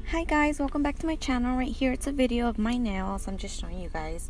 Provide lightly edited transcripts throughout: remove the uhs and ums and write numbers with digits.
Hi guys, welcome back to my channel. Right here it's a video of my nails. I'm just showing you guys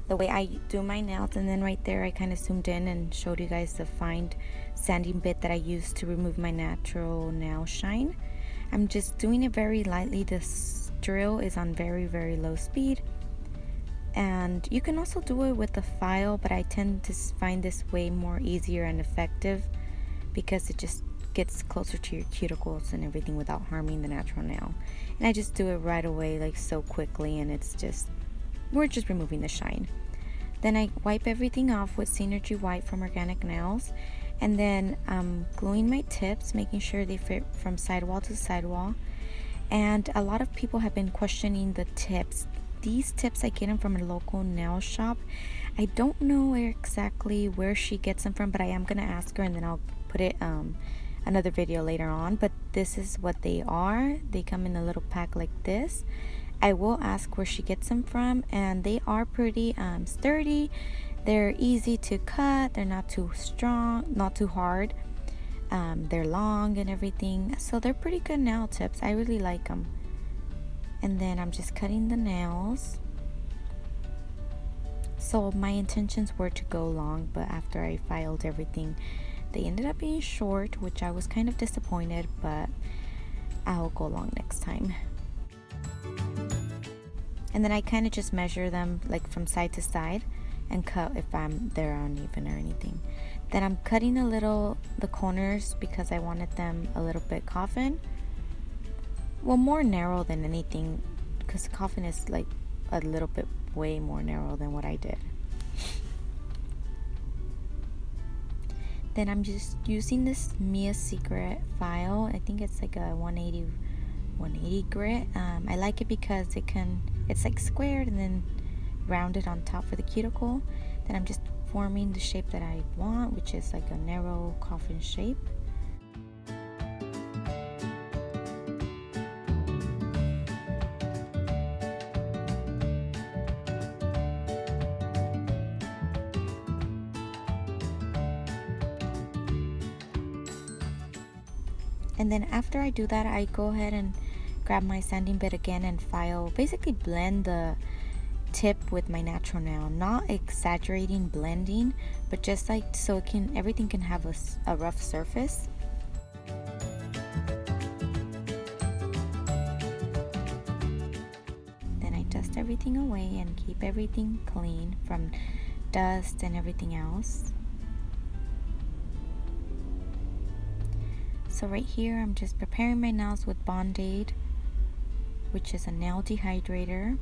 the way I do my nails, and then right there I kind of zoomed in and showed you guys the fine sanding bit that I use to remove my natural nail shine. I'm just doing it very lightly. This drill is on very low speed, and you can also do it with a file, but I tend to find this way more easier and effective because it just gets closer to your cuticles and everything without harming the natural nail. And I just do it right away, like so quickly, and we're just removing the shine. Then I wipe everything off with Synergy White from Organic Nails, and then I'm gluing my tips, making sure they fit from sidewall to sidewall. And a lot of people have been questioning the tips. These tips, I get them from a local nail shop. I don't know exactly where she gets them from, but I am gonna ask her, and then I'll put it another video later on. But this is what they are. They come in a little pack like this. I will ask where she gets them from, and they are pretty sturdy. They're easy to cut. They're not too strong, not too hard. They're long and everything, so they're pretty good nail tips. I really like them. And then I'm just cutting the nails. So my intentions were to go long, but after I filed everything, they ended up being short, which I was kind of disappointed, but I'll go long next time. And then I kind of just measure them like from side to side and cut if they're uneven or anything. Then I'm cutting the corners because I wanted them a little bit coffin. Well, more narrow than anything, because the coffin is like a little bit way more narrow than what I did. Then I'm just using this Mia Secret file. I think it's like a 180 grit. I like it because it's like squared and then rounded on top for the cuticle. Then I'm just forming the shape that I want, which is like a narrow coffin shape. And then after I do that, I go ahead and grab my sanding bit again and file, basically blend the tip with my natural nail, not exaggerating blending, but just like so everything can have a rough surface. Then I dust everything away and keep everything clean from dust and everything else. So right here I'm just preparing my nails with Band-Aid, which is a nail dehydrator.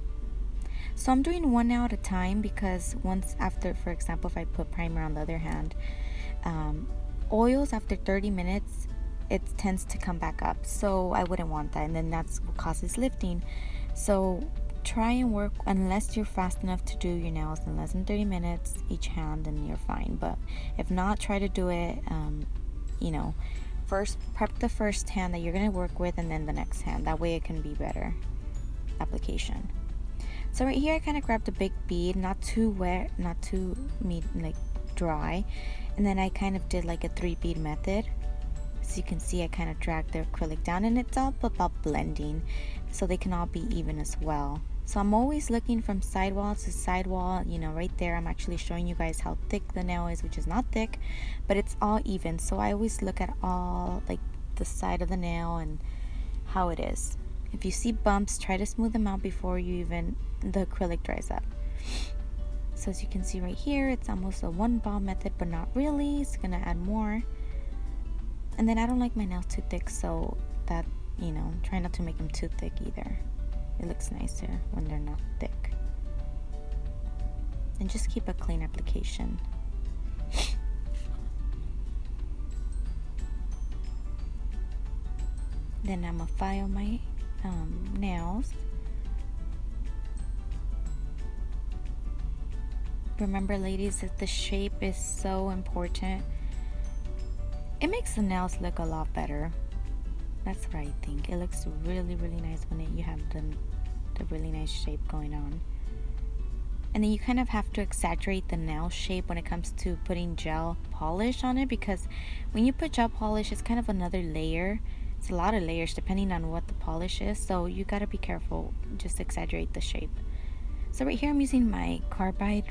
So I'm doing one nail at a time, because once after, for example, if I put primer on the other hand, oils after 30 minutes it tends to come back up, so I wouldn't want that, and then that's what causes lifting. So try and work, unless you're fast enough to do your nails in less than 30 minutes each hand, then you're fine. But if not, try to do it first prep the first hand that you're going to work with, and then the next hand. That way it can be better application. So right here I kind of grabbed a big bead, not too wet, not too like dry, and then I kind of did like a 3-bead method. So you can see I kind of dragged the acrylic down, and it's all about blending so they can all be even as well. So I'm always looking from sidewall to sidewall. Right there I'm actually showing you guys how thick the nail is, which is not thick, but it's all even. So I always look at all, like the side of the nail and how it is. If you see bumps, try to smooth them out before the acrylic dries up. So as you can see right here, it's almost a one ball method, but not really. It's gonna add more. And then I don't like my nails too thick, so that, try not to make them too thick either. It looks nicer when they're not thick. And just keep a clean application. Then I'm gonna file my nails. Remember, ladies, that the shape is so important. It makes the nails look a lot better. That's what I think. It looks really nice when you have the really nice shape going on. And then you kind of have to exaggerate the nail shape when it comes to putting gel polish on it, because when you put gel polish, it's kind of another layer It's a lot of layers depending on what the polish is, so you gotta be careful, just exaggerate the shape. So right here I'm using my carbide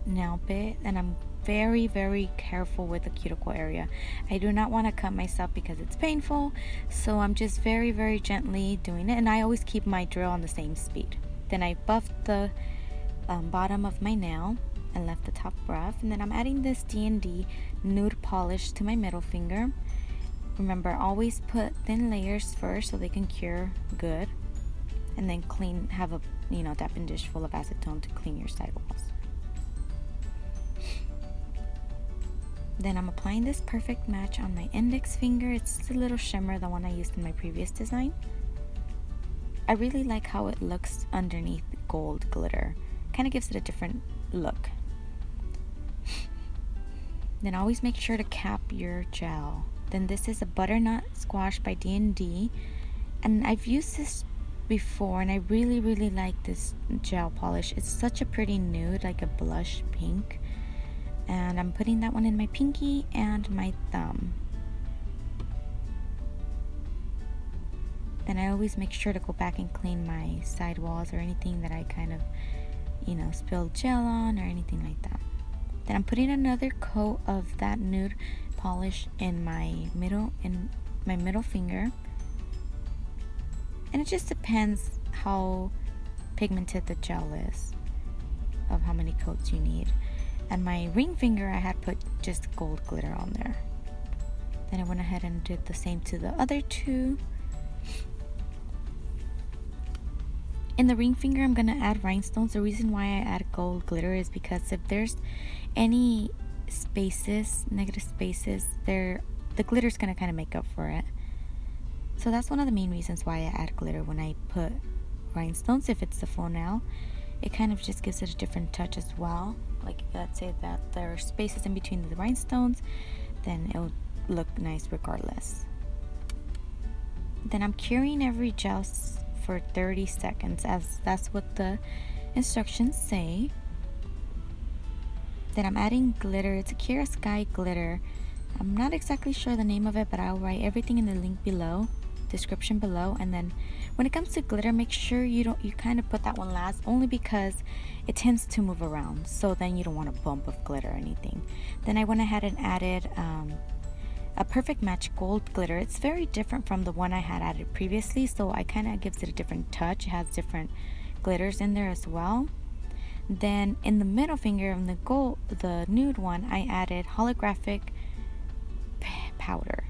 nail bit, and I'm very, very careful with the cuticle area. I do not want to cut myself because it's painful, so I'm just very, very gently doing it, and I always keep my drill on the same speed. Then I buffed the bottom of my nail and left the top rough, and then I'm adding this DND Nude Polish to my middle finger. Remember, always put thin layers first so they can cure good, and then clean, have a dapping dish full of acetone to clean your sidewalls. Then I'm applying this perfect match on my index finger. It's just a little shimmer, the one I used in my previous design. I really like how it looks underneath gold glitter. Kind of gives it a different look. Then always make sure to cap your gel. Then this is a Butternut Squash by DND, and I've used this before, and I really, really like this gel polish. It's such a pretty nude, like a blush pink. And I'm putting that one in my pinky and my thumb. Then I always make sure to go back and clean my sidewalls or anything that I kind of, spilled gel on or anything like that. Then I'm putting another coat of that nude polish in my middle finger. And it just depends how pigmented the gel is, of how many coats you need. And my ring finger, I had put just gold glitter on there. Then I went ahead and did the same to the other two. In the ring finger, I'm going to add rhinestones. The reason why I add gold glitter is because if there's any spaces, negative spaces, the glitter's going to kind of make up for it. So that's one of the main reasons why I add glitter when I put rhinestones. If it's the full nail, it kind of just gives it a different touch as well. Like, let's say that there are spaces in between the rhinestones, then it'll look nice regardless. Then I'm curing every gel for 30 seconds, as that's what the instructions say. Then I'm adding glitter. It's a Kiera Sky glitter. I'm not exactly sure the name of it, but I'll write everything in the link below, description below. And then when it comes to glitter, make sure you kind of put that one last, only because it tends to move around, so then you don't want a bump of glitter or anything. Then I went ahead and added a perfect match gold glitter. It's very different from the one I had added previously, so I kind of gives it a different touch. It has different glitters in there as well. Then in the middle finger of the nude one, I added Holographic Powder.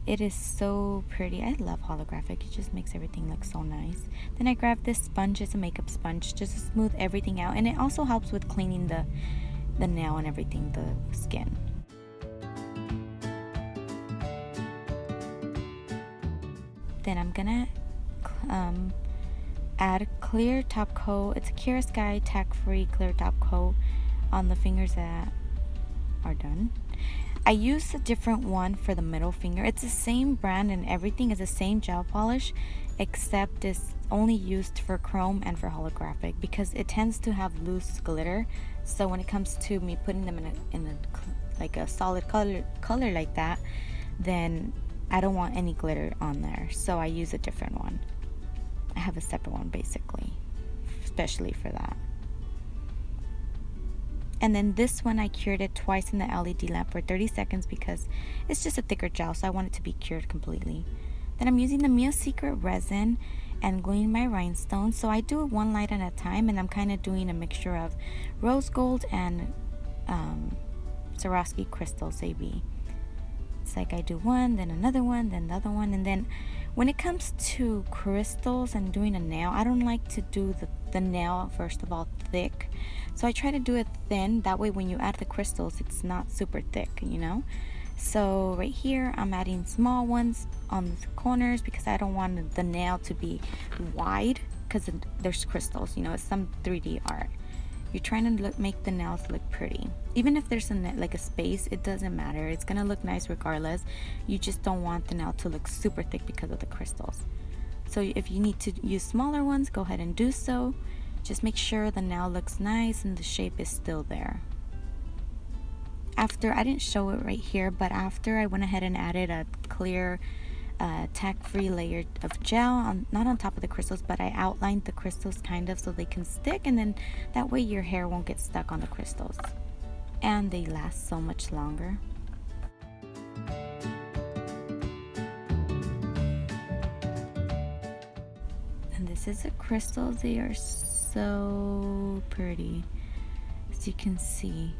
It is so pretty. I love holographic. It just makes everything look so nice. Then I grabbed this sponge. It's a makeup sponge just to smooth everything out. And it also helps with cleaning the nail and everything, the skin. Then I'm gonna add clear top coat. It's a Kiera Sky Tack Free clear top coat on the fingers that are done. I used a different one for the middle finger. It's the same brand and everything is the same gel polish, except it's only used for chrome and for holographic because it tends to have loose glitter. So when it comes to me putting them in a like a solid color like that, then I don't want any glitter on there. So I use a different one. I have a separate one basically, especially for that. And then this one I cured it twice in the LED lamp for 30 seconds because it's just a thicker gel, so I want it to be cured completely. Then I'm using the Mia Secret resin and gluing my rhinestones. So I do it one light at a time, and I'm kind of doing a mixture of rose gold and Swarovski crystals AB. It's like I do one, then another one, then the other one. And then when it comes to crystals and doing a nail, I don't like to do the nail, first of all, thick. So I try to do it thin. That way when you add the crystals, it's not super thick, So right here, I'm adding small ones on the corners because I don't want the nail to be wide because there's crystals, it's some 3D art. You're trying to make the nails look pretty. Even if there's a space, it doesn't matter. It's gonna look nice regardless. You just don't want the nail to look super thick because of the crystals. So if you need to use smaller ones, go ahead and do so. Just make sure the nail looks nice and the shape is still there. After, I didn't show it right here, but after I went ahead and added a clear tack-free layer of gel, not on top of the crystals, but I outlined the crystals kind of so they can stick, and then that way your hair won't get stuck on the crystals. And they last so much longer. And this is a crystal. They are so pretty, as you can see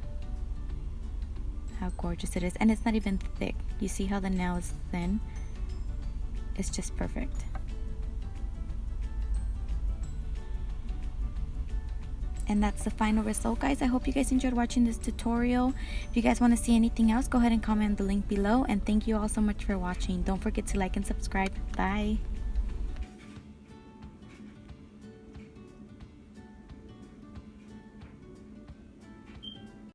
how gorgeous it is. And it's not even thick. You see how the nail is thin? It's just perfect. And that's the final result, guys. I hope you guys enjoyed watching this tutorial. If you guys want to see anything else, go ahead and comment the link below. And thank you all so much for watching. Don't forget to like and subscribe. Bye.